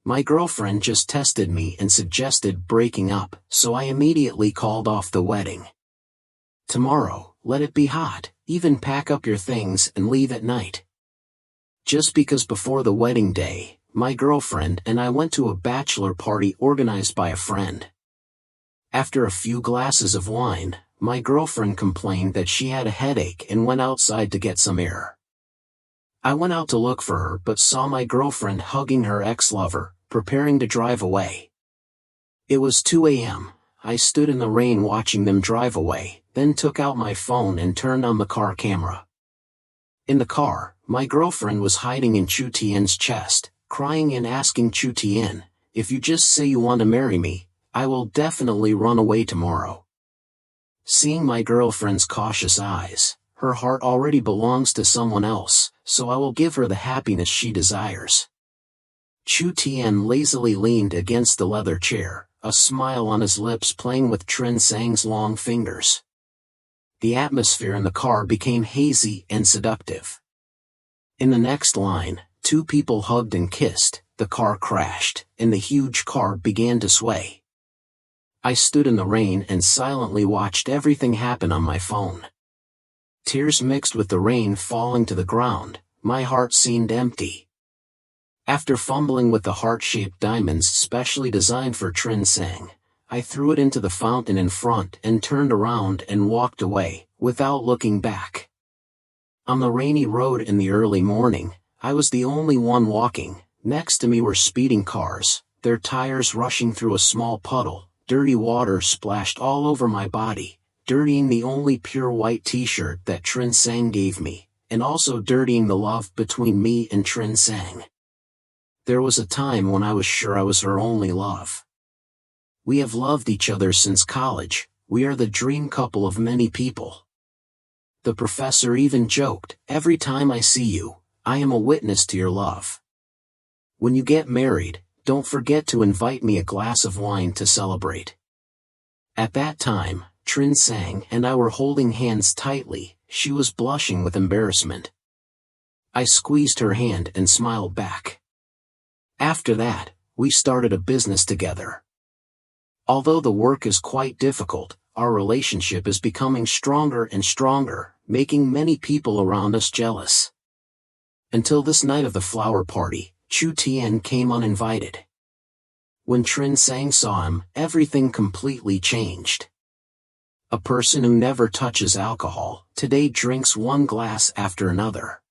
My girlfriend just tested me and suggested breaking up, so I immediately called off the wedding. Tomorrow, let it be hot, even pack up your things and leave at night. Just because before the wedding day, my girlfriend and I went to a bachelor party organized by a friend. After a few glasses of wine, my girlfriend complained that she had a headache and went outside to get some air. I went out to look for her but saw my girlfriend hugging her ex-lover, preparing to drive away. It was 2 a.m. I stood in the rain watching them drive away, then took out my phone and turned on the car camera. In the car, my girlfriend was hiding in Chu Tian's chest, crying and asking Chu Tian, "If you just say you want to marry me, I will definitely run away tomorrow." Seeing my girlfriend's cautious eyes, her heart already belongs to someone else, so I will give her the happiness she desires. Chu Tian lazily leaned against the leather chair, a smile on his lips playing with Trin Sang's long fingers. The atmosphere in the car became hazy and seductive. In the next line, two people hugged and kissed, the car crashed, and the huge car began to sway. I stood in the rain and silently watched everything happen on my phone. Tears mixed with the rain falling to the ground, my heart seemed empty. After fumbling with the heart-shaped diamonds specially designed for Trin Sang, I threw it into the fountain in front and turned around and walked away, without looking back. On the rainy road in the early morning, I was the only one walking. Next to me were speeding cars, their tires rushing through a small puddle. Dirty water splashed all over my body, dirtying the only pure white t-shirt that Trin Sang gave me, and also dirtying the love between me and Trin Sang. There was a time when I was sure I was her only love. We have loved each other since college, we are the dream couple of many people. The professor even joked, "Every time I see you, I am a witness to your love. When you get married, don't forget to invite me a glass of wine to celebrate." At that time, Trin Sang and I were holding hands tightly, she was blushing with embarrassment. I squeezed her hand and smiled back. After that, we started a business together. Although the work is quite difficult, our relationship is becoming stronger and stronger, making many people around us jealous. Until this night of the flower party, Chu Tian came uninvited. When Trin Sang saw him, everything completely changed. A person who never touches alcohol, today drinks one glass after another.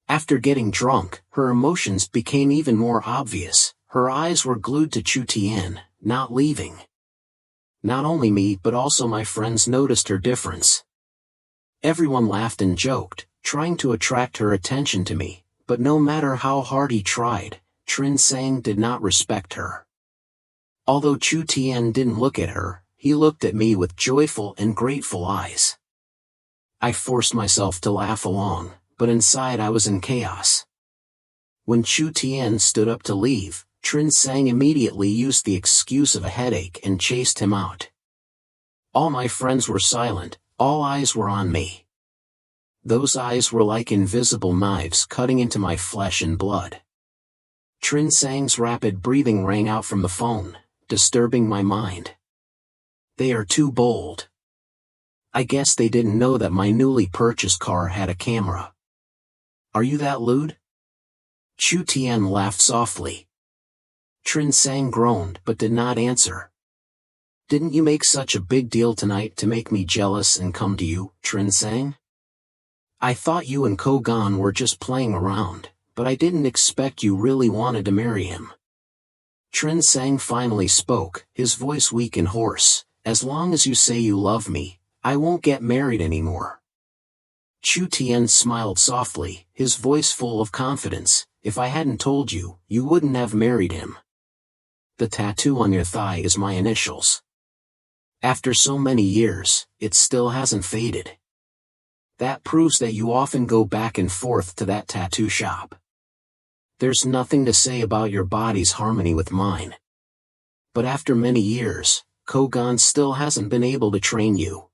After getting drunk, her emotions became even more obvious, her eyes were glued to Chu Tian, not leaving. Not only me but also my friends noticed her difference. Everyone laughed and joked, trying to attract her attention to me. But no matter how hard he tried, Trin Sang did not respect her. Although Chu Tian didn't look at her, he looked at me with joyful and grateful eyes. I forced myself to laugh along, but inside I was in chaos. When Chu Tian stood up to leave, Trin Sang immediately used the excuse of a headache and chased him out. All my friends were silent, all eyes were on me. Those eyes were like invisible knives cutting into my flesh and blood. Trin Sang's rapid breathing rang out from the phone, disturbing my mind. "They are too bold. I guess they didn't know that my newly purchased car had a camera. Are you that lewd?" Chu Tian laughed softly. Trin Sang groaned but did not answer. "Didn't you make such a big deal tonight to make me jealous and come to you, Trin Sang? I thought you and Ko Gan were just playing around, but I didn't expect you really wanted to marry him." Trin Sang finally spoke, his voice weak and hoarse. "As long as you say you love me, I won't get married anymore." Chu Tian smiled softly, his voice full of confidence. "If I hadn't told you, you wouldn't have married him. The tattoo on your thigh is my initials. After so many years, it still hasn't faded. That proves that you often go back and forth to that tattoo shop. There's nothing to say about your body's harmony with mine. But after many years, Ko Gan still hasn't been able to train you."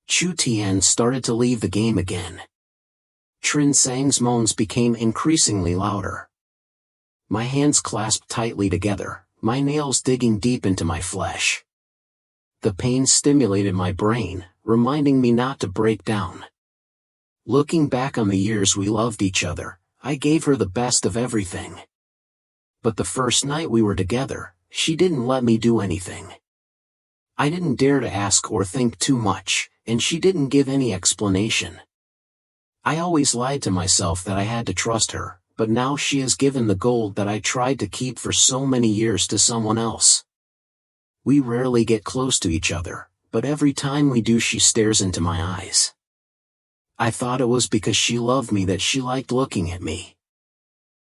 Chu Tian started to leave the game again. Trin Sang's moans became increasingly louder. my hands clasped tightly together, my nails digging deep into my flesh. The pain stimulated my brain, reminding me not to break down. Looking back on the years we loved each other, I gave her the best of everything. But the first night we were together, she didn't let me do anything. I didn't dare to ask or think too much, and she didn't give any explanation. I always lied to myself that I had to trust her, but now she has given the gold that I tried to keep for so many years to someone else. We rarely get close to each other, but every time we do she stares into my eyes. I thought it was because she loved me that she liked looking at me.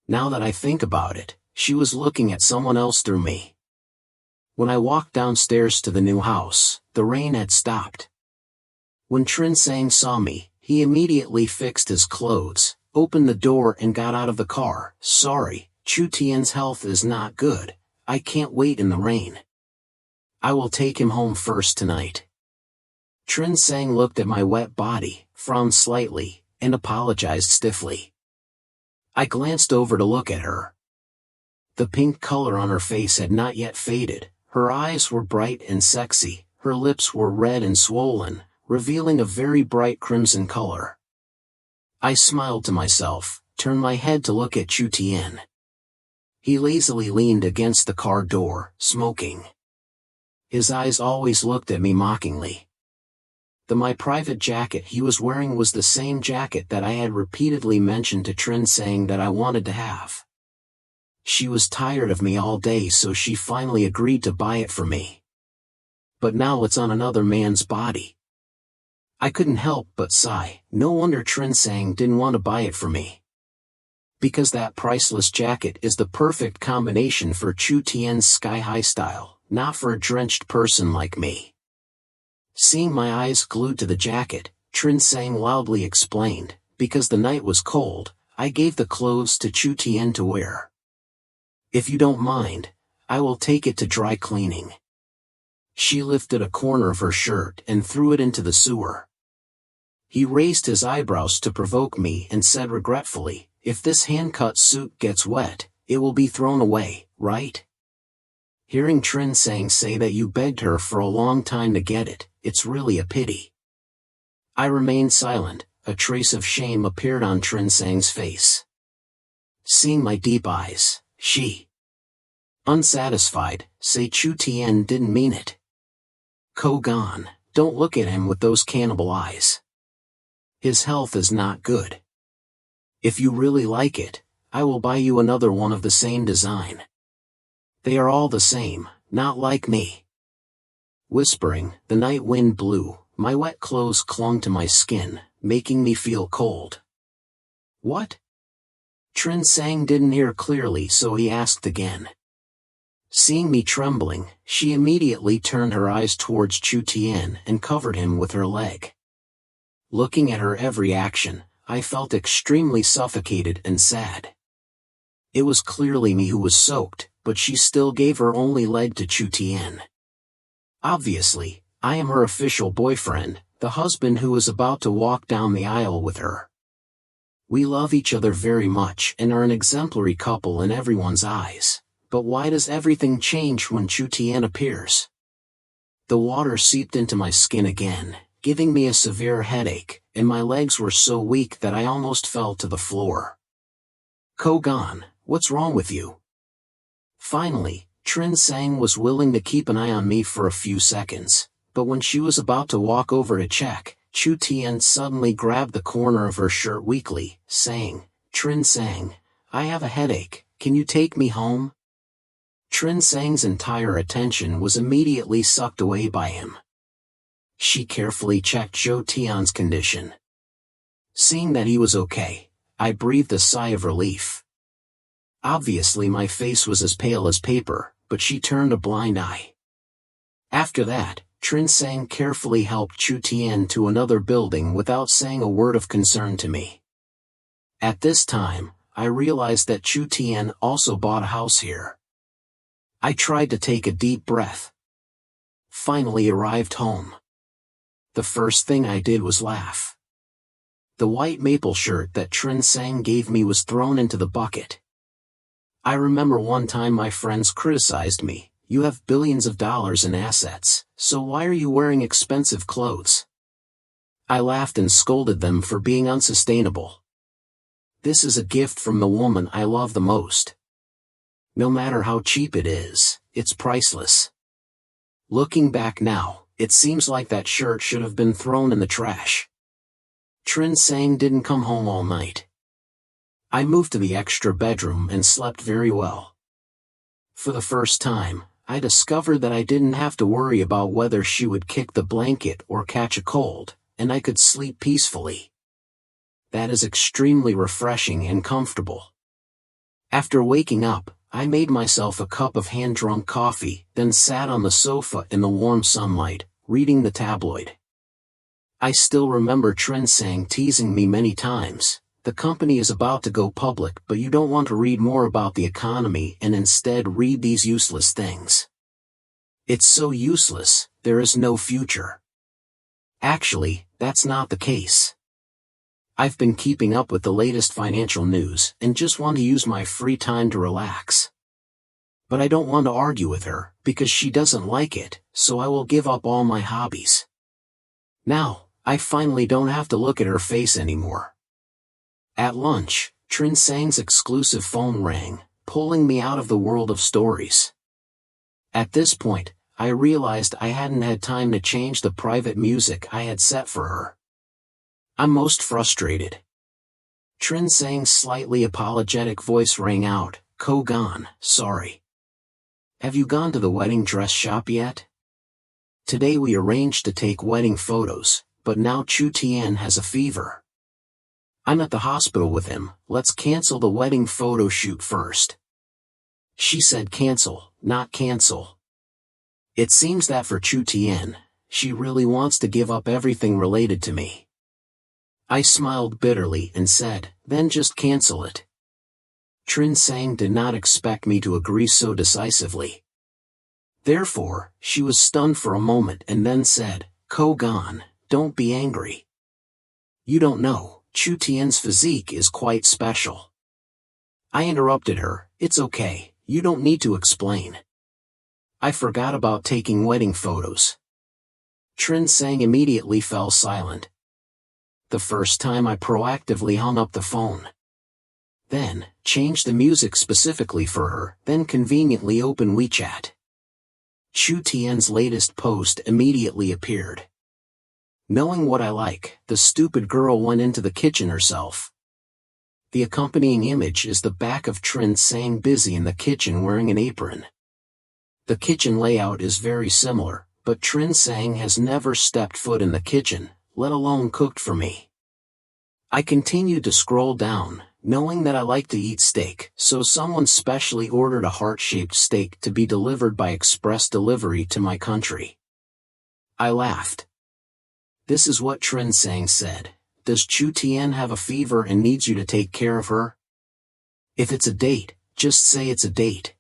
Now that I think about it, she was looking at someone else through me. When I walked downstairs to the new house, the rain had stopped. When Trin Sang saw me, he immediately fixed his clothes, opened the door and got out of the car. "Sorry, Chu Tian's health is not good. I can't wait in the rain. I will take him home first tonight." Trin Sang looked at my wet body, frowned slightly, and apologized stiffly. I glanced over to look at her. The pink color on her face had not yet faded, her eyes were bright and sexy, her lips were red and swollen, revealing a very bright crimson color. I smiled to myself, turned my head to look at Chu Tian. He lazily leaned against the car door, smoking. His eyes always looked at me mockingly. My private jacket he was wearing was the same jacket that I had repeatedly mentioned to Trin Sang that I wanted to have. She was tired of me all day, so she finally agreed to buy it for me. But now it's on another man's body. I couldn't help but sigh. No wonder Trin Sang didn't want to buy it for me. Because that priceless jacket is the perfect combination for Chu Tian's sky-high style, not for a drenched person like me. Seeing my eyes glued to the jacket, Trin Sang loudly explained, "Because the night was cold, I gave the clothes to Chu Tian to wear. If you don't mind, I will take it to dry cleaning." She lifted a corner of her shirt and threw it into the sewer. He raised his eyebrows to provoke me and said regretfully, "If this hand-cut suit gets wet, it will be thrown away, right?" Hearing Trin Sang say that you begged her for a long time to get it, it's really a pity. I remained silent, a trace of shame appeared on Trin Sang's face. Seeing my deep eyes, she, unsatisfied, say Chu Tian didn't mean it. Ko Gan, don't look at him with those cannibal eyes. His health is not good. If you really like it, I will buy you another one of the same design. They are all the same, not like me. Whispering, the night wind blew, my wet clothes clung to my skin, making me feel cold. What? Trin Sang didn't hear clearly, so he asked again. Seeing me trembling, she immediately turned her eyes towards Chu Tian and covered him with her leg. Looking at her every action, I felt extremely suffocated and sad. It was clearly me who was soaked, but she still gave her only leg to Chu Tian. Obviously, I am her official boyfriend, the husband who is about to walk down the aisle with her. We love each other very much and are an exemplary couple in everyone's eyes, but why does everything change when Chu Tian appears? The water seeped into my skin again, giving me a severe headache, and my legs were so weak that I almost fell to the floor. Ko Gan, what's wrong with you? Finally, Trin Sang was willing to keep an eye on me for a few seconds, but when she was about to walk over to check, Chu Tian suddenly grabbed the corner of her shirt weakly, saying, "Trin Sang, I have a headache, can you take me home?" Trin Sang's entire attention was immediately sucked away by him. She carefully checked Zhou Tian's condition. Seeing that he was okay, I breathed a sigh of relief. Obviously my face was as pale as paper, but she turned a blind eye. After that, Trin Sang carefully helped Chu Tian to another building without saying a word of concern to me. At this time, I realized that Chu Tian also bought a house here. I tried to take a deep breath. Finally arrived home. The first thing I did was laugh. The white maple shirt that Trin Sang gave me was thrown into the bucket. I remember one time my friends criticized me. You have billions of dollars in assets, so why are you wearing expensive clothes? I laughed and scolded them for being unsustainable. This is a gift from the woman I love the most. No matter how cheap it is, it's priceless. Looking back now, it seems like that shirt should have been thrown in the trash. Trin Sang didn't come home all night. I moved to the extra bedroom and slept very well. For the first time, I discovered that I didn't have to worry about whether she would kick the blanket or catch a cold, and I could sleep peacefully. That is extremely refreshing and comfortable. After waking up, I made myself a cup of hand-drunk coffee, then sat on the sofa in the warm sunlight, reading the tabloid. I still remember Trin Sang teasing me many times. The company is about to go public, but you don't want to read more about the economy and instead read these useless things. It's so useless, there is no future. Actually, that's not the case. I've been keeping up with the latest financial news and just want to use my free time to relax. But I don't want to argue with her, because she doesn't like it, so I will give up all my hobbies. Now, I finally don't have to look at her face anymore. At lunch, Trin Sang's exclusive phone rang, pulling me out of the world of stories. At this point, I realized I hadn't had time to change the private music I had set for her. I'm most frustrated. Trin Sang's slightly apologetic voice rang out, "Ko Gan, sorry. Have you gone to the wedding dress shop yet? Today we arranged to take wedding photos, but now Chu Tian has a fever. I'm at the hospital with him, let's cancel the wedding photo shoot first." She said cancel, not cancel. It seems that for Chu Tian, she really wants to give up everything related to me. I smiled bitterly and said, then just cancel it. Trin Sang did not expect me to agree so decisively. Therefore, she was stunned for a moment and then said, "Ko Gan, don't be angry. You don't know. Chu Tian's physique is quite special." I interrupted her, "It's okay, you don't need to explain. I forgot about taking wedding photos." Trin Sang immediately fell silent. The first time I proactively hung up the phone. Then, changed the music specifically for her, then conveniently opened WeChat. Chu Tian's latest post immediately appeared. Knowing what I like, the stupid girl went into the kitchen herself. The accompanying image is the back of Trin Sang busy in the kitchen wearing an apron. The kitchen layout is very similar, but Trin Sang has never stepped foot in the kitchen, let alone cooked for me. I continued to scroll down, knowing that I like to eat steak, so someone specially ordered a heart-shaped steak to be delivered by express delivery to my country. I laughed. This is what Trin Sang said, "Does Chu Tian have a fever and needs you to take care of her? If it's a date, just say it's a date.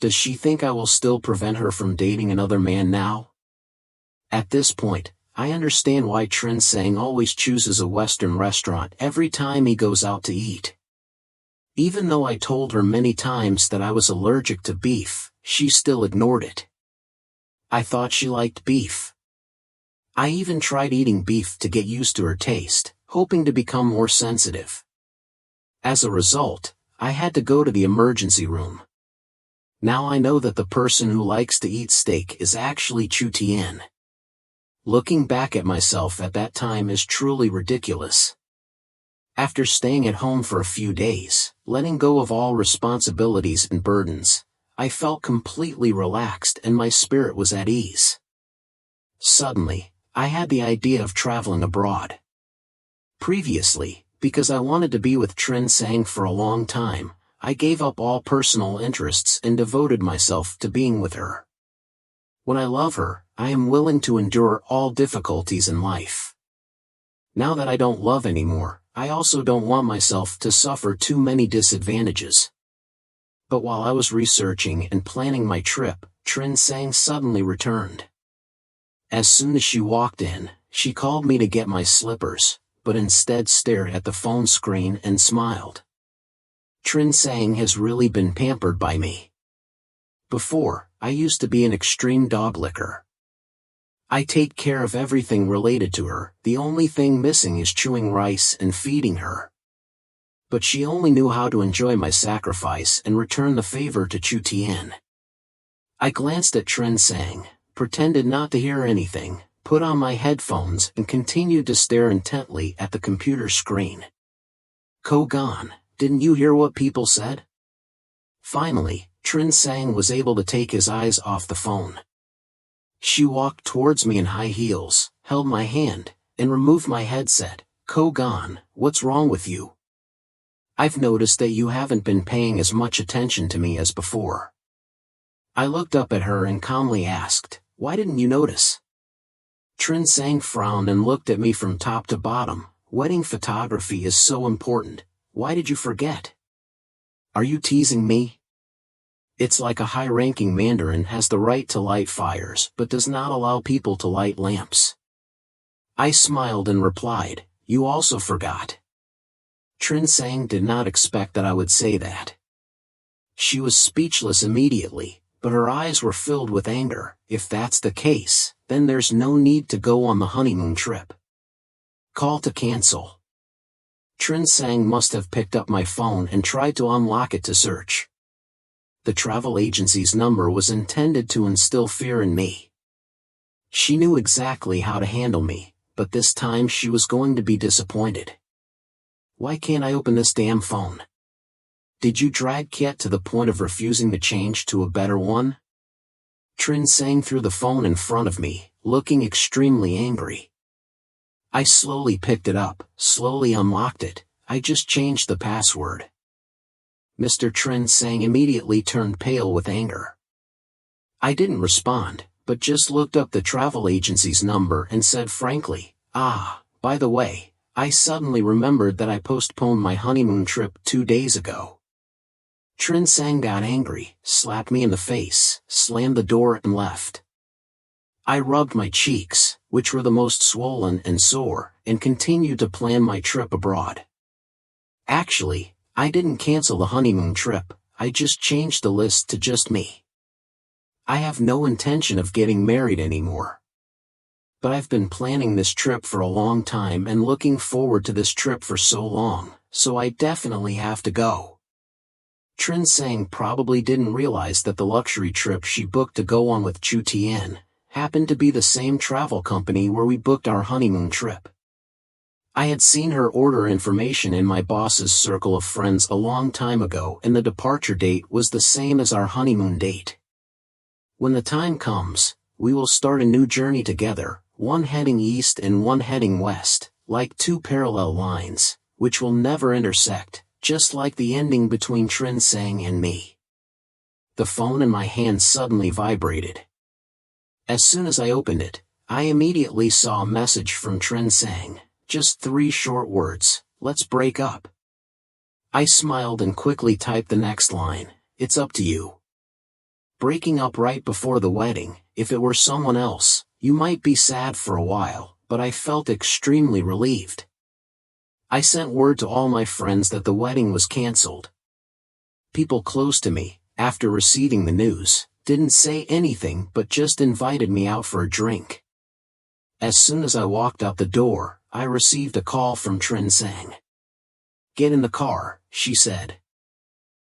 Does she think I will still prevent her from dating another man now?" At this point, I understand why Trin Sang always chooses a Western restaurant every time he goes out to eat. Even though I told her many times that I was allergic to beef, she still ignored it. I thought she liked beef. I even tried eating beef to get used to her taste, hoping to become more sensitive. As a result, I had to go to the emergency room. Now I know that the person who likes to eat steak is actually Chu Tian. Looking back at myself at that time is truly ridiculous. After staying at home for a few days, letting go of all responsibilities and burdens, I felt completely relaxed and my spirit was at ease. Suddenly, I had the idea of traveling abroad. Previously, because I wanted to be with Trin Sang for a long time, I gave up all personal interests and devoted myself to being with her. When I love her, I am willing to endure all difficulties in life. Now that I don't love anymore, I also don't want myself to suffer too many disadvantages. But while I was researching and planning my trip, Trin Sang suddenly returned. As soon as she walked in, she called me to get my slippers, but instead stared at the phone screen and smiled. Trin Sang has really been pampered by me. Before, I used to be an extreme dog licker. I take care of everything related to her, the only thing missing is chewing rice and feeding her. But she only knew how to enjoy my sacrifice and return the favor to Chu Tian. I glanced at Trin Sang, pretended not to hear anything, put on my headphones and continued to stare intently at the computer screen. Kogan, didn't you hear what people said? Finally, Trin Sang was able to take his eyes off the phone. She walked towards me in high heels, held my hand, and removed my headset. Kogan, what's wrong with you? I've noticed that you haven't been paying as much attention to me as before. I looked up at her and calmly asked, why didn't you notice? Trin Sang frowned and looked at me from top to bottom. Wedding photography is so important. Why did you forget? Are you teasing me? It's like a high-ranking mandarin has the right to light fires but does not allow people to light lamps. I smiled and replied, you also forgot. Trin Sang did not expect that I would say that. She was speechless immediately, but her eyes were filled with anger. If that's the case, then there's no need to go on the honeymoon trip. Call to cancel. Trin Sang must have picked up my phone and tried to unlock it to search. The travel agency's number was intended to instill fear in me. She knew exactly how to handle me, but this time she was going to be disappointed. Why can't I open this damn phone? Did you drag Kiet to the point of refusing to change to a better one? Trin Sang threw the phone in front of me, looking extremely angry. I slowly picked it up, slowly unlocked it. I just changed the password. Mr. Trin Sang immediately turned pale with anger. I didn't respond, but just looked up the travel agency's number and said frankly, by the way, I suddenly remembered that I postponed my honeymoon trip 2 days ago. Trin Sang got angry, slapped me in the face, slammed the door and left. I rubbed my cheeks, which were the most swollen and sore, and continued to plan my trip abroad. Actually, I didn't cancel the honeymoon trip, I just changed the list to just me. I have no intention of getting married anymore. But I've been planning this trip for a long time and looking forward to this trip for so long, so I definitely have to go. Trin Sang probably didn't realize that the luxury trip she booked to go on with Chu Tian happened to be the same travel company where we booked our honeymoon trip. I had seen her order information in my boss's circle of friends a long time ago and the departure date was the same as our honeymoon date. When the time comes, we will start a new journey together, one heading east and one heading west, like two parallel lines, which will never intersect, just like the ending between Trin Sang and me. The phone in my hand suddenly vibrated. As soon as I opened it, I immediately saw a message from Trin Sang. Just 3 short words, let's break up. I smiled and quickly typed the next line, it's up to you. Breaking up right before the wedding, if it were someone else, you might be sad for a while, but I felt extremely relieved. I sent word to all my friends that the wedding was cancelled. People close to me, after receiving the news, didn't say anything but just invited me out for a drink. As soon as I walked out the door, I received a call from Trin Sang. Get in the car, she said.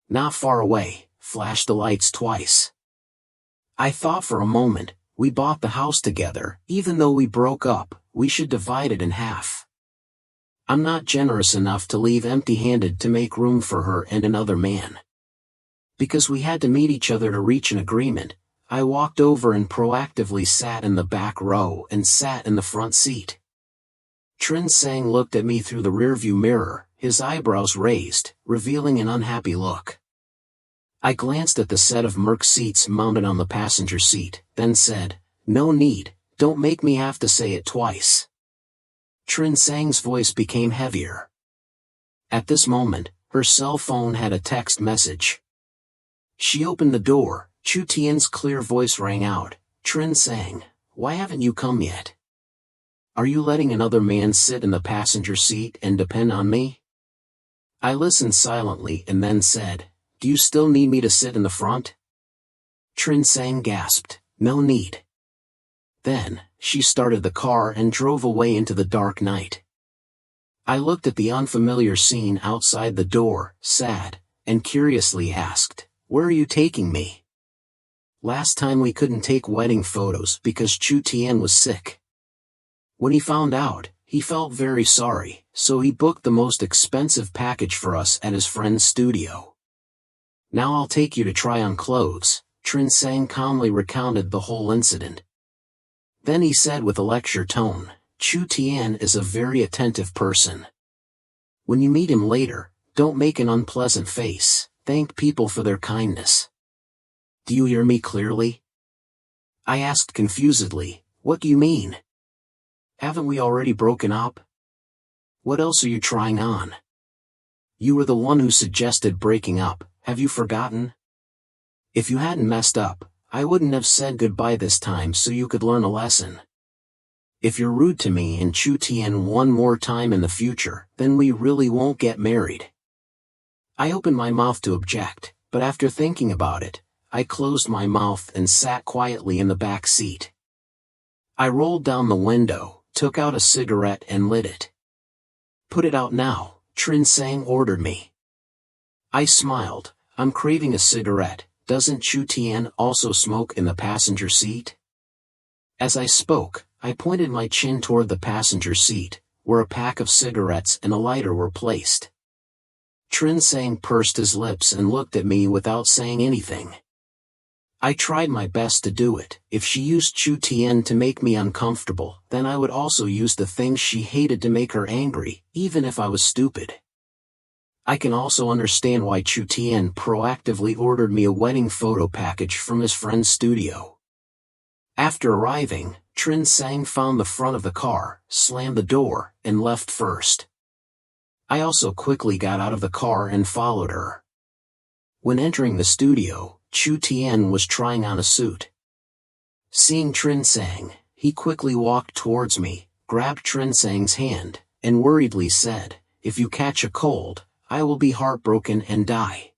Not far away, flashed the lights twice. I thought for a moment, we bought the house together, even though we broke up, we should divide it in half. I'm not generous enough to leave empty-handed to make room for her and another man. Because we had to meet each other to reach an agreement, I walked over and proactively sat in the back row and sat in the front seat. Trin Sang looked at me through the rearview mirror, his eyebrows raised, revealing an unhappy look. I glanced at the set of Merc seats mounted on the passenger seat, then said, no need, don't make me have to say it twice. Trin Sang's voice became heavier. At this moment, her cell phone had a text message. She opened the door, Chu Tian's clear voice rang out, Trin Sang, why haven't you come yet? Are you letting another man sit in the passenger seat and depend on me? I listened silently and then said, "Do you still need me to sit in the front?" Trin Sang gasped, "No need." Then, she started the car and drove away into the dark night. I looked at the unfamiliar scene outside the door, sad, and curiously asked, "Where are you taking me?" Last time we couldn't take wedding photos because Chu Tian was sick. When he found out, he felt very sorry, so he booked the most expensive package for us at his friend's studio. "Now I'll take you to try on clothes," Trin Sang calmly recounted the whole incident. Then he said with a lecture tone, "Chu Tian is a very attentive person. When you meet him later, don't make an unpleasant face, thank people for their kindness." "Do you hear me clearly?" I asked confusedly, "What do you mean? Haven't we already broken up? What else are you trying on? You were the one who suggested breaking up, have you forgotten? If you hadn't messed up, I wouldn't have said goodbye this time so you could learn a lesson. If you're rude to me and Chu Tian one more time in the future, then we really won't get married." I opened my mouth to object, but after thinking about it, I closed my mouth and sat quietly in the back seat. I rolled down the window, took out a cigarette and lit it. "Put it out now," Trin Sang ordered me. I smiled, "I'm craving a cigarette. Doesn't Chu Tian also smoke in the passenger seat?" As I spoke, I pointed my chin toward the passenger seat, where a pack of cigarettes and a lighter were placed. Trin Sang pursed his lips and looked at me without saying anything. I tried my best to do it. If she used Chu Tian to make me uncomfortable, then I would also use the things she hated to make her angry, even if I was stupid. I can also understand why Chu Tian proactively ordered me a wedding photo package from his friend's studio. After arriving, Trin Sang found the front of the car, slammed the door, and left first. I also quickly got out of the car and followed her. When entering the studio, Chu Tian was trying on a suit. Seeing Trin Sang, he quickly walked towards me, grabbed Trin Sang's hand, and worriedly said, "If you catch a cold, I will be heartbroken and die."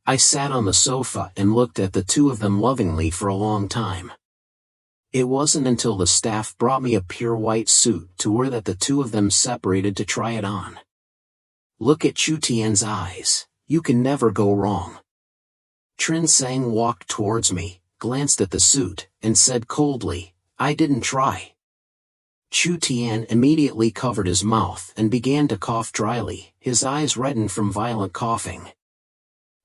I sat on the sofa and looked at the two of them lovingly for a long time. It wasn't until the staff brought me a pure white suit to wear that the two of them separated to try it on. Look at Chu Tian's eyes, you can never go wrong. Trin Sang walked towards me, glanced at the suit, and said coldly, "I didn't try." Chu Tian immediately covered his mouth and began to cough dryly, his eyes reddened from violent coughing.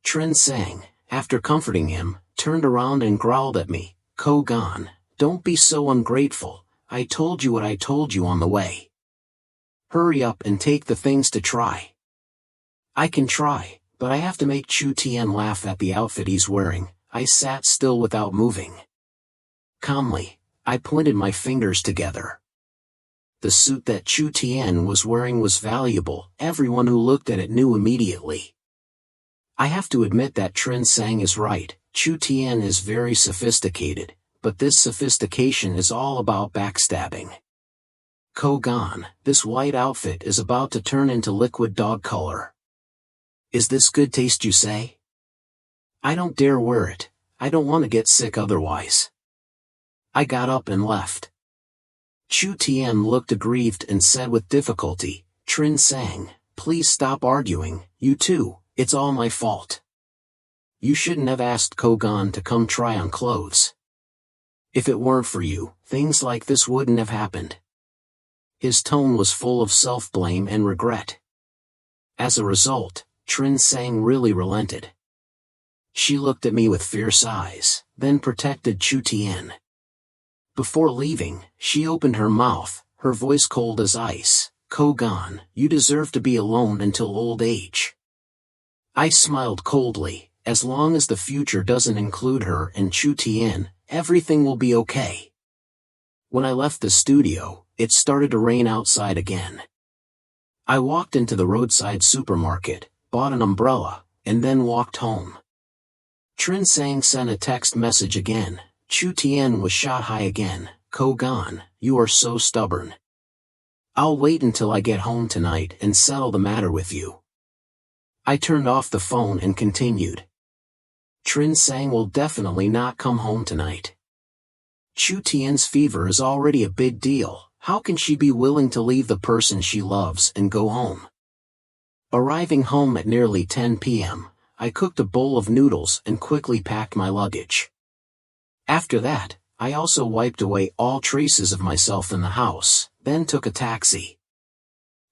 Trin Sang, after comforting him, turned around and growled at me, "Ko Gan, don't be so ungrateful, I told you what I told you on the way. Hurry up and take the things to try." "I can try, but I have to make Chu Tian laugh at the outfit he's wearing." I sat still without moving. Calmly, I pointed my fingers together. The suit that Chu Tian was wearing was valuable, everyone who looked at it knew immediately. I have to admit that Trin Sang is right, Chu Tian is very sophisticated, but this sophistication is all about backstabbing. Ko Gan, this white outfit is about to turn into liquid dog color. Is this good taste, you say? I don't dare wear it, I don't want to get sick otherwise. I got up and left. Chu Tian looked aggrieved and said with difficulty, "Trin Sang, please stop arguing, you too, it's all my fault. You shouldn't have asked Ko Gan to come try on clothes. If it weren't for you, things like this wouldn't have happened." His tone was full of self-blame and regret. As a result, Trin Sang really relented. She looked at me with fierce eyes, then protected Chu Tian. Before leaving, she opened her mouth, her voice cold as ice, "Ko Gan, you deserve to be alone until old age." I smiled coldly, as long as the future doesn't include her and Chu Tian, everything will be okay. When I left the studio, it started to rain outside again. I walked into the roadside supermarket, bought an umbrella, and then walked home. Trin Sang sent a text message again. Chu Tian was shot high again. "Ko Gan, you are so stubborn. I'll wait until I get home tonight and settle the matter with you." I turned off the phone and continued. Trin Sang will definitely not come home tonight. Chu Tian's fever is already a big deal. How can she be willing to leave the person she loves and go home? Arriving home at nearly 10 p.m., I cooked a bowl of noodles and quickly packed my luggage. After that, I also wiped away all traces of myself in the house, then took a taxi.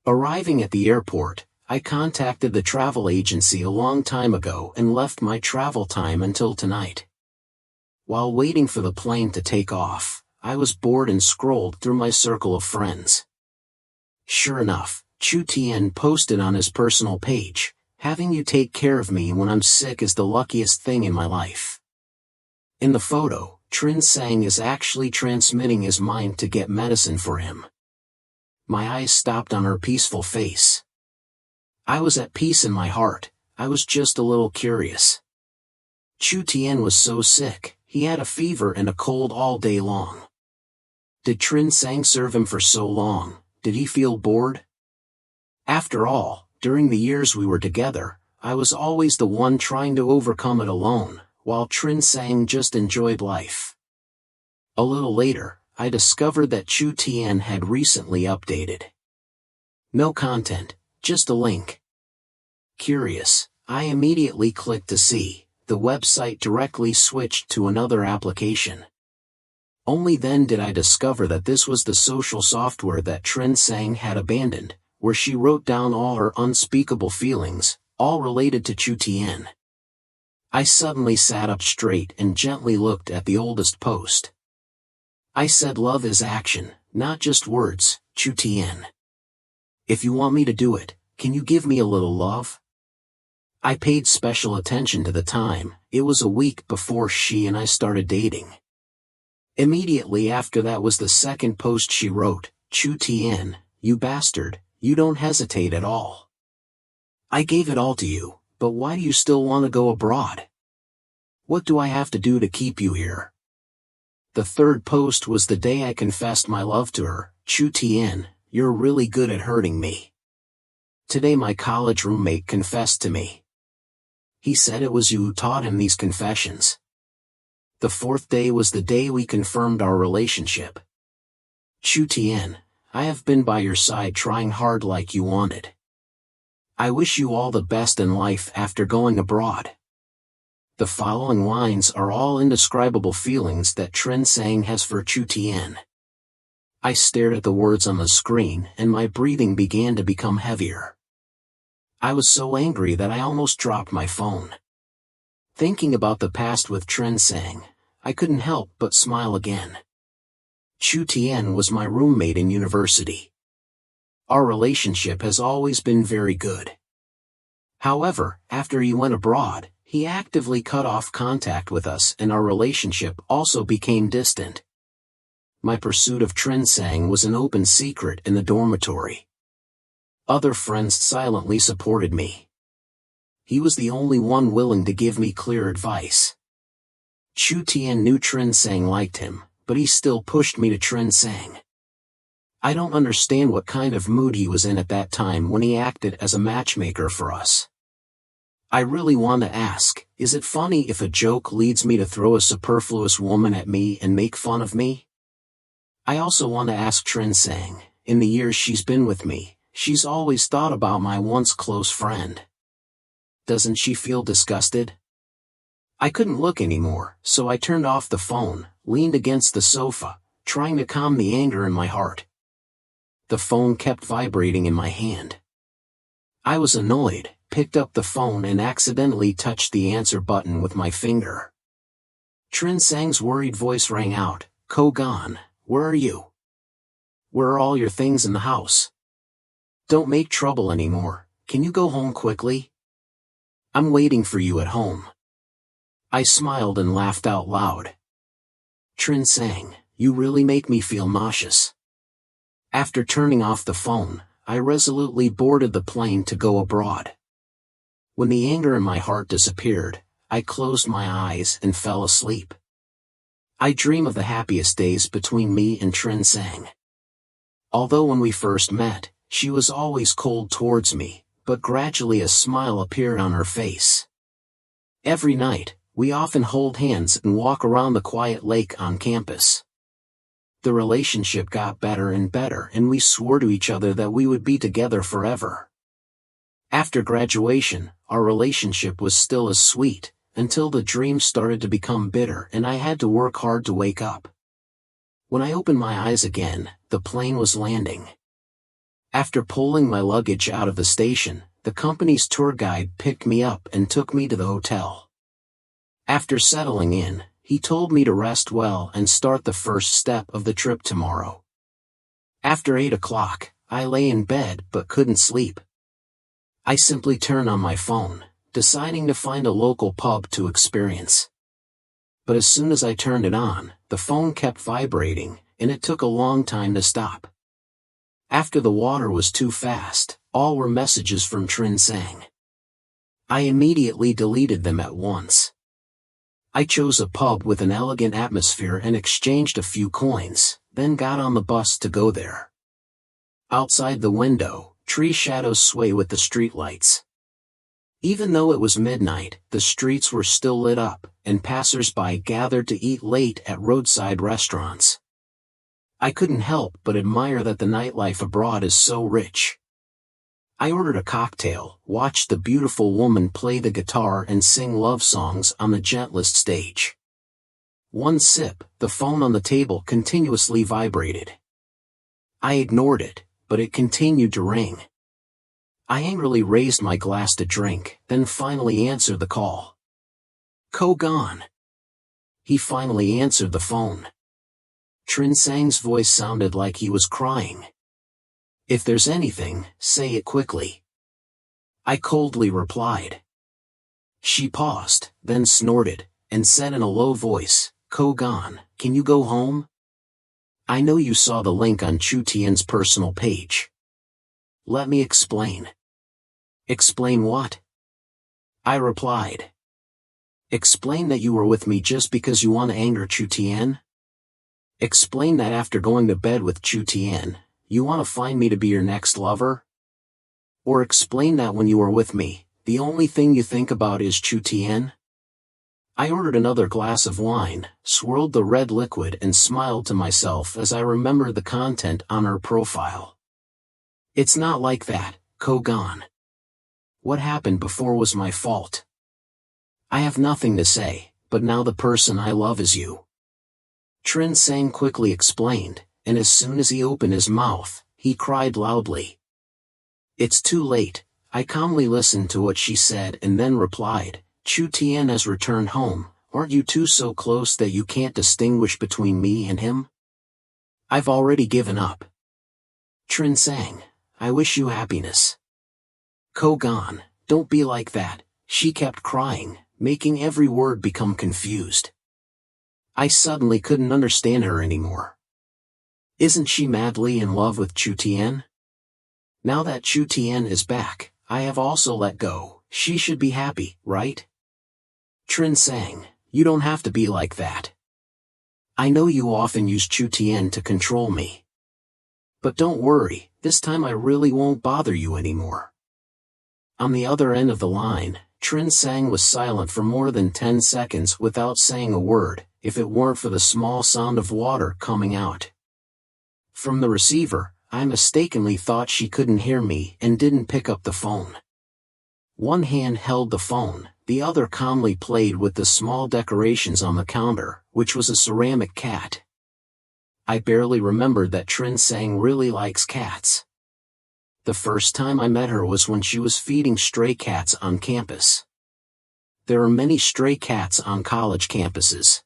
Arriving at the airport, I contacted the travel agency a long time ago and left my travel time until tonight. While waiting for the plane to take off, I was bored and scrolled through my circle of friends. Sure enough, Chu Tian posted on his personal page, "Having you take care of me when I'm sick is the luckiest thing in my life." In the photo, Trin Sang is actually transmitting his mind to get medicine for him. My eyes stopped on her peaceful face. I was at peace in my heart. I was just a little curious. Chu Tian was so sick, he had a fever and a cold all day long. Did Trin Sang serve him for so long? Did he feel bored? After all, during the years we were together, I was always the one trying to overcome it alone, while Trin Sang just enjoyed life. A little later, I discovered that Chu Tian had recently updated. No content, just a link. Curious, I immediately clicked to see. The website directly switched to another application. Only then did I discover that this was the social software that Trin Sang had abandoned, where she wrote down all her unspeakable feelings, all related to Chu Tian. I suddenly sat up straight and gently looked at the oldest post. I said, "Love is action, not just words, Chu Tian. If you want me to do it, can you give me a little love?" I paid special attention to the time. It was a week before she and I started dating. Immediately after that was the second post she wrote, "Chu Tian, you bastard, you don't hesitate at all. I gave it all to you, but why do you still want to go abroad? What do I have to do to keep you here?" The third post was the day I confessed my love to her. "Chu Tian, you're really good at hurting me. Today my college roommate confessed to me. He said it was you who taught him these confessions." The fourth day was the day we confirmed our relationship. "Chu Tian, I have been by your side trying hard like you wanted. I wish you all the best in life after going abroad." The following lines are all indescribable feelings that Trin Sang has for Chu Tian. I stared at the words on the screen and my breathing began to become heavier. I was so angry that I almost dropped my phone. Thinking about the past with Trin Sang, I couldn't help but smile again. Chu Tian was my roommate in university. Our relationship has always been very good. However, after he went abroad, he actively cut off contact with us and our relationship also became distant. My pursuit of Trin Sang was an open secret in the dormitory. Other friends silently supported me. He was the only one willing to give me clear advice. Chu Tian knew Trin Sang liked him, but he still pushed me to Trin Sang. I don't understand what kind of mood he was in at that time when he acted as a matchmaker for us. I really want to ask, is it funny if a joke leads me to throw a superfluous woman at me and make fun of me? I also want to ask Trin Sang, in the years she's been with me, she's always thought about my once close friend. Doesn't she feel disgusted? I couldn't look anymore, so I turned off the phone, leaned against the sofa, trying to calm the anger in my heart. The phone kept vibrating in my hand. I was annoyed, picked up the phone and accidentally touched the answer button with my finger. Trin Sang's worried voice rang out, "Ko Gan, where are you? Where are all your things in the house? Don't make trouble anymore, can you go home quickly? I'm waiting for you at home." I smiled and laughed out loud. "Trin Sang, you really make me feel nauseous." After turning off the phone, I resolutely boarded the plane to go abroad. When the anger in my heart disappeared, I closed my eyes and fell asleep. I dream of the happiest days between me and Trin Sang. Although when we first met, she was always cold towards me, but gradually a smile appeared on her face. Every night, we often hold hands and walk around the quiet lake on campus. The relationship got better and better, and we swore to each other that we would be together forever. After graduation, our relationship was still as sweet, until the dream started to become bitter and I had to work hard to wake up. When I opened my eyes again, the plane was landing. After pulling my luggage out of the station, the company's tour guide picked me up and took me to the hotel. After settling in, he told me to rest well and start the first step of the trip tomorrow. After 8 o'clock, I lay in bed but couldn't sleep. I simply turned on my phone, deciding to find a local pub to experience. But as soon as I turned it on, the phone kept vibrating, and it took a long time to stop. After the water was too fast, all were messages from Trin Sang. I immediately deleted them at once. I chose a pub with an elegant atmosphere and exchanged a few coins, then got on the bus to go there. Outside the window, tree shadows sway with the streetlights. Even though it was midnight, the streets were still lit up, and passers-by gathered to eat late at roadside restaurants. I couldn't help but admire that the nightlife abroad is so rich. I ordered a cocktail, watched the beautiful woman play the guitar and sing love songs on the gentlest stage. One sip, the phone on the table continuously vibrated. I ignored it, but it continued to ring. I angrily raised my glass to drink, then finally answered the call. Ko Gan. He finally answered the phone. Trin Sang's voice sounded like he was crying. If there's anything, say it quickly. I coldly replied. She paused, then snorted, and said in a low voice, Ko Gan, can you go home? I know you saw the link on Chu Tian's personal page. Let me explain. Explain what? I replied. Explain that you were with me just because you want to anger Chu Tian? Explain that after going to bed with Chu Tian, you want to find me to be your next lover? Or explain that when you are with me, the only thing you think about is Chu Tian? I ordered another glass of wine, swirled the red liquid and smiled to myself as I remembered the content on her profile. It's not like that, Ko Gan. What happened before was my fault. I have nothing to say, but now the person I love is you. Trin Sang quickly explained, and as soon as he opened his mouth, he cried loudly. It's too late. I calmly listened to what she said and then replied, Chu Tian has returned home. Aren't you two so close that you can't distinguish between me and him? I've already given up. Trin Sang, I wish you happiness. Ko Gan, don't be like that, she kept crying, making every word become confused. I suddenly couldn't understand her anymore. Isn't she madly in love with Chu Tian? Now that Chu Tian is back, I have also let go. She should be happy, right? Trin Sang, you don't have to be like that. I know you often use Chu Tian to control me. But don't worry, this time I really won't bother you anymore. On the other end of the line, Trin Sang was silent for more than 10 seconds without saying a word, if it weren't for the small sound of water coming out. From the receiver, I mistakenly thought she couldn't hear me and didn't pick up the phone. One hand held the phone, the other calmly played with the small decorations on the counter, which was a ceramic cat. I barely remembered that Trin Sang really likes cats. The first time I met her was when she was feeding stray cats on campus. There are many stray cats on college campuses.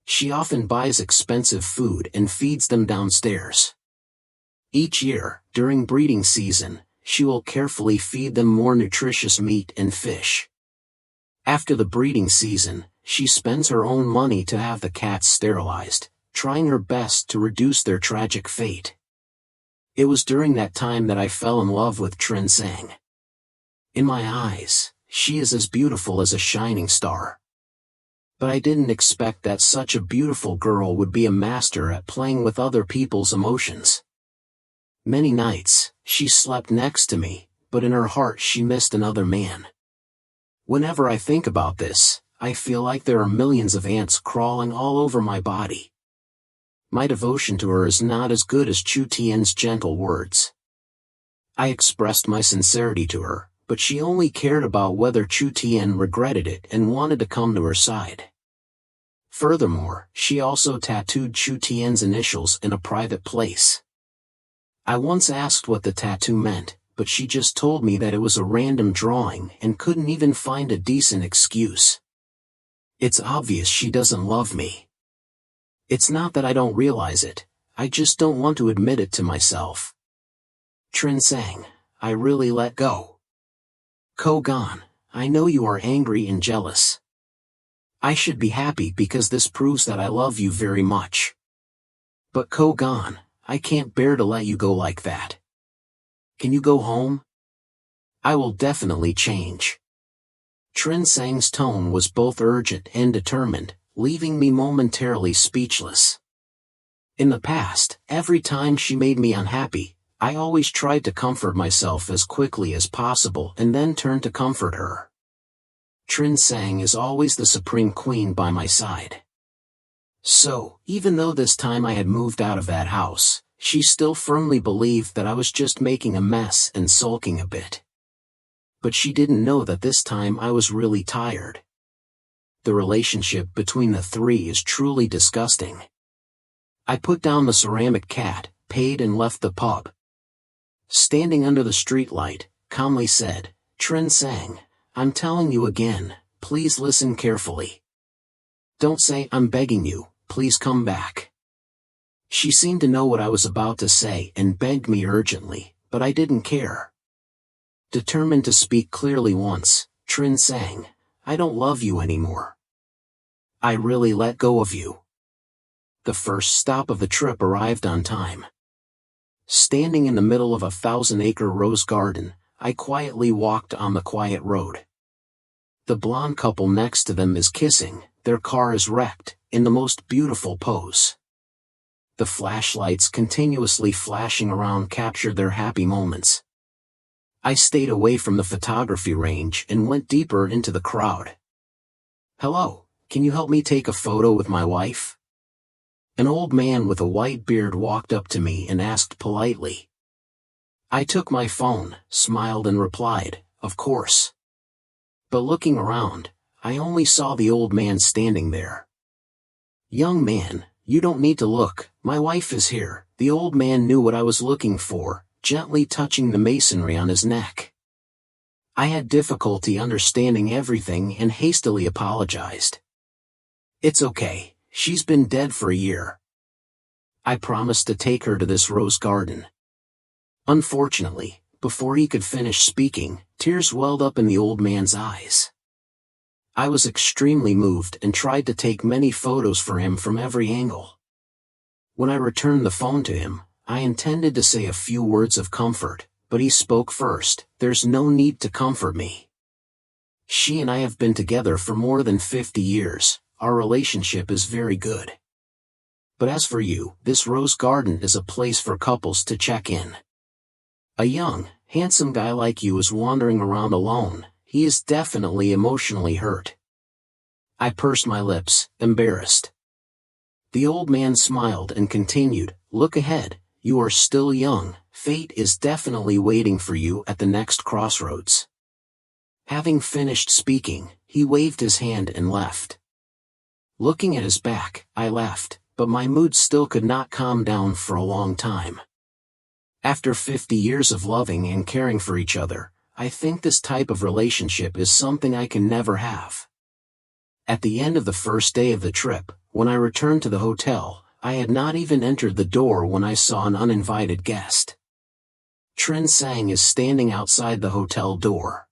She often buys expensive food and feeds them downstairs. Each year, during breeding season, she will carefully feed them more nutritious meat and fish. After the breeding season, she spends her own money to have the cats sterilized, trying her best to reduce their tragic fate. It was during that time that I fell in love with Trin Sang. In my eyes, she is as beautiful as a shining star. But I didn't expect that such a beautiful girl would be a master at playing with other people's emotions. Many nights, she slept next to me, but in her heart she missed another man. Whenever I think about this, I feel like there are millions of ants crawling all over my body. My devotion to her is not as good as Chu Tian's gentle words. I expressed my sincerity to her, but she only cared about whether Chu Tian regretted it and wanted to come to her side. Furthermore, she also tattooed Chu Tian's initials in a private place. I once asked what the tattoo meant, but she just told me that it was a random drawing and couldn't even find a decent excuse. It's obvious she doesn't love me. It's not that I don't realize it, I just don't want to admit it to myself. Trin sang, I really let go. Kogan, I know you are angry and jealous. I should be happy because this proves that I love you very much. But Kogan, I can't bear to let you go like that. Can you go home? I will definitely change. Trin Sang's tone was both urgent and determined, leaving me momentarily speechless. In the past, every time she made me unhappy, I always tried to comfort myself as quickly as possible and then turned to comfort her. Trin Sang is always the supreme queen by my side. So, even though this time I had moved out of that house, she still firmly believed that I was just making a mess and sulking a bit. But she didn't know that this time I was really tired. The relationship between the three is truly disgusting. I put down the ceramic cat, paid and left the pub. Standing under the streetlight, calmly said, Trin Sang, I'm telling you again, please listen carefully. Don't say I'm begging you, please come back. She seemed to know what I was about to say and begged me urgently, but I didn't care. Determined to speak clearly once, Trin sang, I don't love you anymore. I really let go of you. The first stop of the trip arrived on time. Standing in the middle of a 1,000-acre rose garden, I quietly walked on the quiet road. The blonde couple next to them is kissing, their car is wrecked, in the most beautiful pose. The flashlights continuously flashing around captured their happy moments. I stayed away from the photography range and went deeper into the crowd. Hello, can you help me take a photo with my wife? An old man with a white beard walked up to me and asked politely. I took my phone, smiled and replied, of course. But looking around, I only saw the old man standing there. Young man, you don't need to look, my wife is here. The old man knew what I was looking for, gently touching the masonry on his neck. I had difficulty understanding everything and hastily apologized. It's okay, she's been dead for a year. I promised to take her to this rose garden. Unfortunately, before he could finish speaking, tears welled up in the old man's eyes. I was extremely moved and tried to take many photos for him from every angle. When I returned the phone to him, I intended to say a few words of comfort, but he spoke first. There's no need to comfort me. She and I have been together for more than 50 years, our relationship is very good. But as for you, this rose garden is a place for couples to check in. A young, handsome guy like you is wandering around alone, he is definitely emotionally hurt. I pursed my lips, embarrassed. The old man smiled and continued, look ahead, you are still young, fate is definitely waiting for you at the next crossroads. Having finished speaking, he waved his hand and left. Looking at his back, I laughed, but my mood still could not calm down for a long time. After 50 years of loving and caring for each other, I think this type of relationship is something I can never have. At the end of the first day of the trip, when I returned to the hotel, I had not even entered the door when I saw an uninvited guest. Trin Sang is standing outside the hotel door.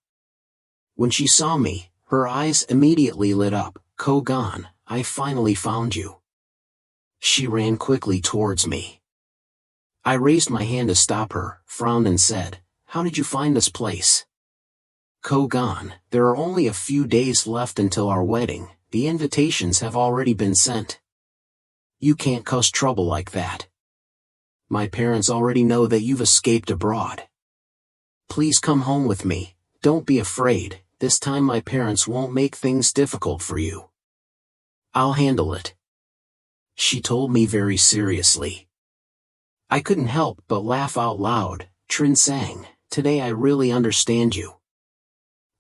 When she saw me, her eyes immediately lit up, Kogan, I finally found you. She ran quickly towards me. I raised my hand to stop her, frowned and said, how did you find this place? Kogan, there are only a few days left until our wedding, the invitations have already been sent. You can't cause trouble like that. My parents already know that you've escaped abroad. Please come home with me, don't be afraid, this time my parents won't make things difficult for you. I'll handle it. She told me very seriously. I couldn't help but laugh out loud. Trin sang, today I really understand you.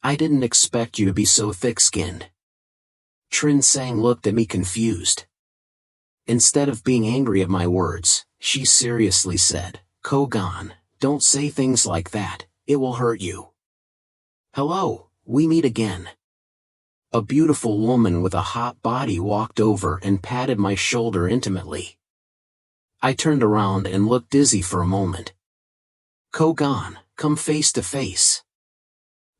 I didn't expect you to be so thick-skinned. Trin sang looked at me confused. Instead of being angry at my words, she seriously said, Kogan, don't say things like that, it will hurt you. Hello, we meet again. A beautiful woman with a hot body walked over and patted my shoulder intimately. I turned around and looked dizzy for a moment. Kogan, come face to face.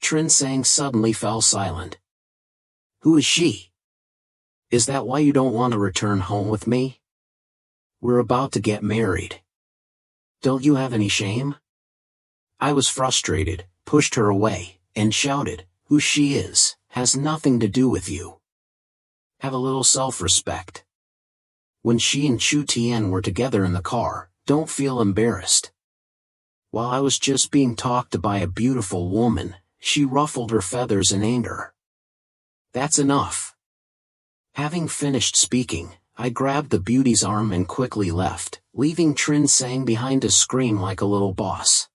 Trin sang suddenly fell silent. Who is she? Is that why you don't want to return home with me? We're about to get married. Don't you have any shame? I was frustrated, pushed her away, and shouted, who she is, has nothing to do with you. Have a little self-respect. When she and Chu Tian were together in the car, don't feel embarrassed. While I was just being talked to by a beautiful woman, she ruffled her feathers in anger. That's enough. Having finished speaking, I grabbed the beauty's arm and quickly left, leaving Trin sang behind to scream like a little boss.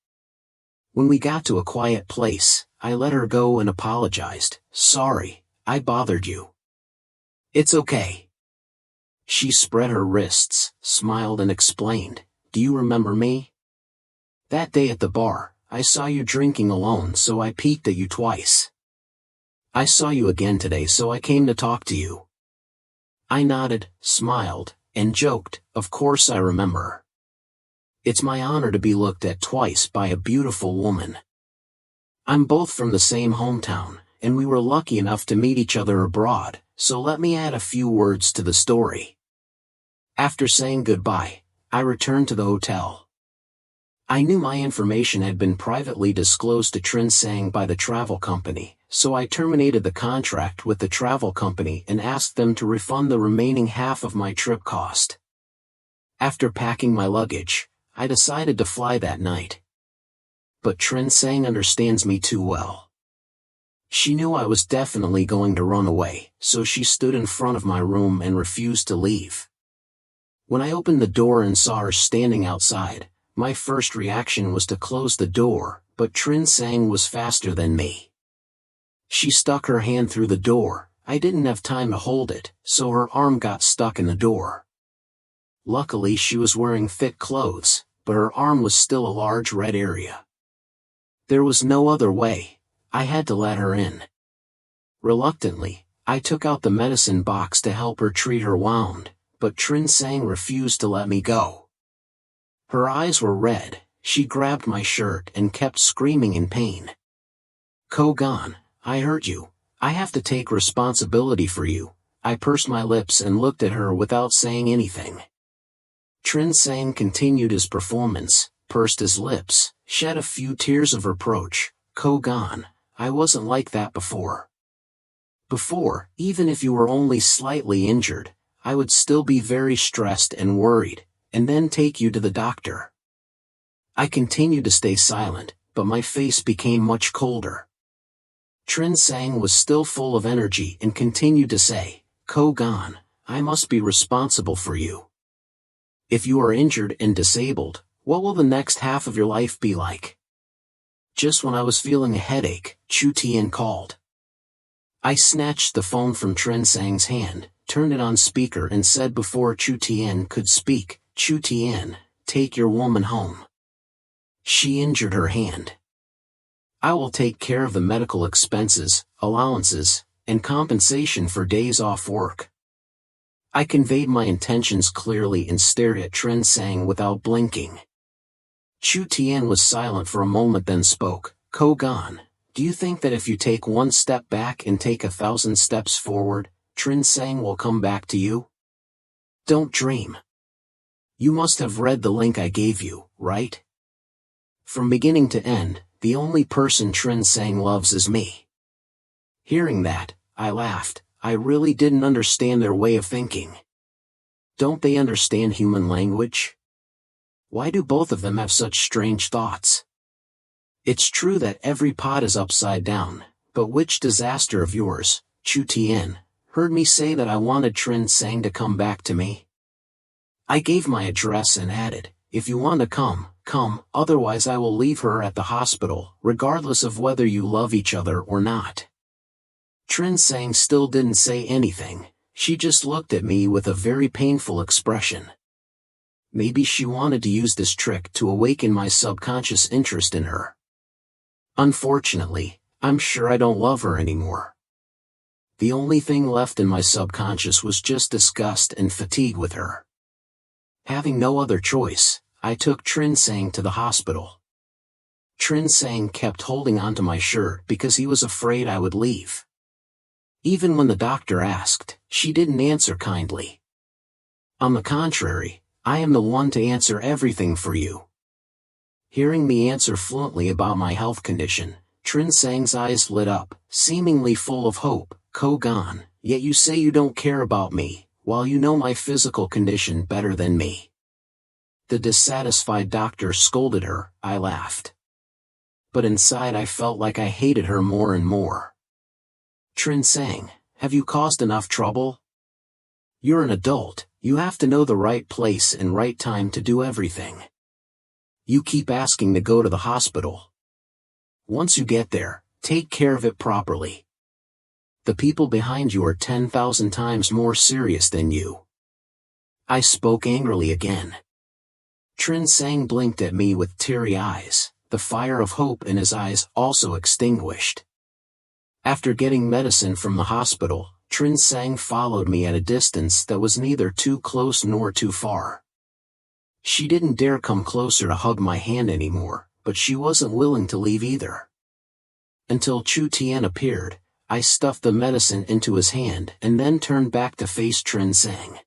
When we got to a quiet place, I let her go and apologized. Sorry, I bothered you. It's okay. She spread her wrists, smiled and explained, do you remember me? That day at the bar, I saw you drinking alone so I peeked at you twice. I saw you again today so I came to talk to you. I nodded, smiled, and joked, of course I remember. It's my honor to be looked at twice by a beautiful woman. I'm both from the same hometown, and we were lucky enough to meet each other abroad, so let me add a few words to the story. After saying goodbye, I returned to the hotel. I knew my information had been privately disclosed to Trin sang by the travel company, so I terminated the contract with the travel company and asked them to refund the remaining half of my trip cost. After packing my luggage, I decided to fly that night. But Trin sang understands me too well. She knew I was definitely going to run away, so she stood in front of my room and refused to leave. When I opened the door and saw her standing outside, my first reaction was to close the door, but Trin sang was faster than me. She stuck her hand through the door. I didn't have time to hold it, so her arm got stuck in the door. Luckily she was wearing thick clothes, but her arm was still a large red area. There was no other way. I had to let her in. Reluctantly, I took out the medicine box to help her treat her wound, but Trin sang refused to let me go. Her eyes were red, she grabbed my shirt and kept screaming in pain. Kogan, I hurt you. I have to take responsibility for you. I pursed my lips and looked at her without saying anything. Trin sang continued his performance, pursed his lips, shed a few tears of reproach. Kogan, I wasn't like that before. Before, even if you were only slightly injured, I would still be very stressed and worried, and then take you to the doctor. I continued to stay silent, but my face became much colder. Trin sang was still full of energy and continued to say, Kogan, I must be responsible for you. If you are injured and disabled, what will the next half of your life be like? Just when I was feeling a headache, Chu Tian called. I snatched the phone from Trin sang's hand, turned it on speaker and said before Chu Tian could speak, Chu Tian, take your woman home. She injured her hand. I will take care of the medical expenses, allowances, and compensation for days off work. I conveyed my intentions clearly and stared at Trin sang without blinking. Chu Tian was silent for a moment then spoke, Kogan, do you think that if you take one step back and take 1,000 steps forward, Trin sang will come back to you? Don't dream. You must have read the link I gave you, right? From beginning to end, the only person Trin sang loves is me. Hearing that, I laughed. I really didn't understand their way of thinking. Don't they understand human language? Why do both of them have such strange thoughts? It's true that every pot is upside down, but which disaster of yours, Chu Tian, heard me say that I wanted Trin Sang to come back to me? I gave my address and added, if you want to come, come, otherwise I will leave her at the hospital, regardless of whether you love each other or not. Trin Sang still didn't say anything, she just looked at me with a very painful expression. Maybe she wanted to use this trick to awaken my subconscious interest in her. Unfortunately, I'm sure I don't love her anymore. The only thing left in my subconscious was just disgust and fatigue with her. Having no other choice, I took Trin Sang to the hospital. Trin Sang kept holding onto my shirt because he was afraid I would leave. Even when the doctor asked, she didn't answer kindly. On the contrary, I am the one to answer everything for you. Hearing me answer fluently about my health condition, Trin Sang's eyes lit up, seemingly full of hope. Ko Gan, yet you say you don't care about me, while you know my physical condition better than me. The dissatisfied doctor scolded her. I laughed. But inside I felt like I hated her more and more. Trin Sang, have you caused enough trouble? You're an adult, you have to know the right place and right time to do everything. You keep asking to go to the hospital. Once you get there, take care of it properly. The people behind you are 10,000 times more serious than you. I spoke angrily again. Trin Sang blinked at me with teary eyes, the fire of hope in his eyes also extinguished. After getting medicine from the hospital, Trin Sang followed me at a distance that was neither too close nor too far. She didn't dare come closer to hug my hand anymore, but she wasn't willing to leave either. Until Chu Tian appeared, I stuffed the medicine into his hand and then turned back to face Trin Sang.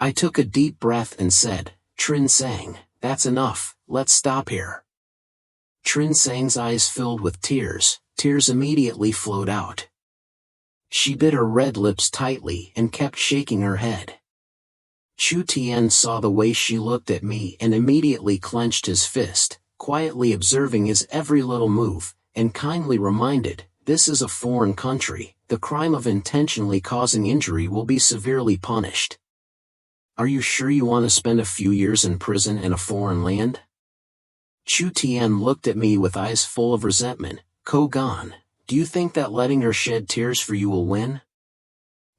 I took a deep breath and said, Trin Sang, that's enough, let's stop here. Trin Sang's eyes filled with tears. Tears immediately flowed out. She bit her red lips tightly and kept shaking her head. Chu Tian saw the way she looked at me and immediately clenched his fist, quietly observing his every little move, and kindly reminded, this is a foreign country, the crime of intentionally causing injury will be severely punished. Are you sure you want to spend a few years in prison in a foreign land? Chu Tian looked at me with eyes full of resentment. Ko Gan, do you think that letting her shed tears for you will win?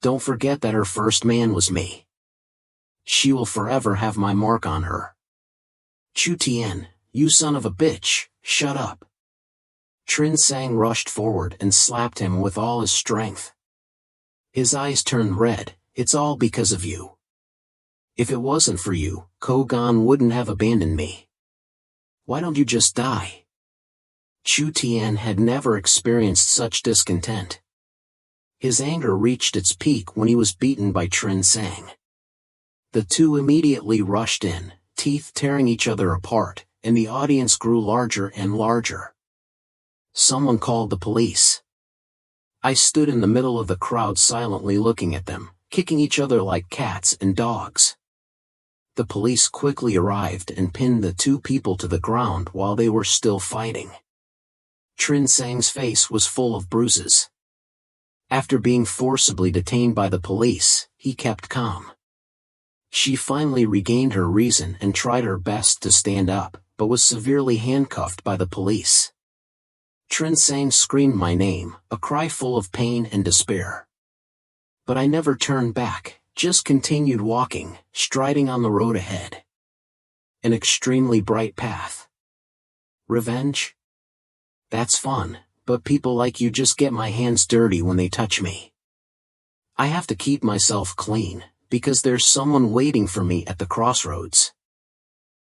Don't forget that her first man was me. She will forever have my mark on her. Chu Tian, you son of a bitch, shut up. Trin Sang rushed forward and slapped him with all his strength. His eyes turned red. It's all because of you. If it wasn't for you, Ko Gan wouldn't have abandoned me. Why don't you just die? Chu Tian had never experienced such discontent. His anger reached its peak when he was beaten by Trin Sang. The two immediately rushed in, teeth tearing each other apart, and the audience grew larger and larger. Someone called the police. I stood in the middle of the crowd silently looking at them, kicking each other like cats and dogs. The police quickly arrived and pinned the two people to the ground while they were still fighting. Trin Sang's face was full of bruises. After being forcibly detained by the police, he kept calm. She finally regained her reason and tried her best to stand up, but was severely handcuffed by the police. Trin Sang screamed my name, a cry full of pain and despair. But I never turned back, just continued walking, striding on the road ahead. An extremely bright path. Revenge? That's fun, but people like you just get my hands dirty when they touch me. I have to keep myself clean, because there's someone waiting for me at the crossroads.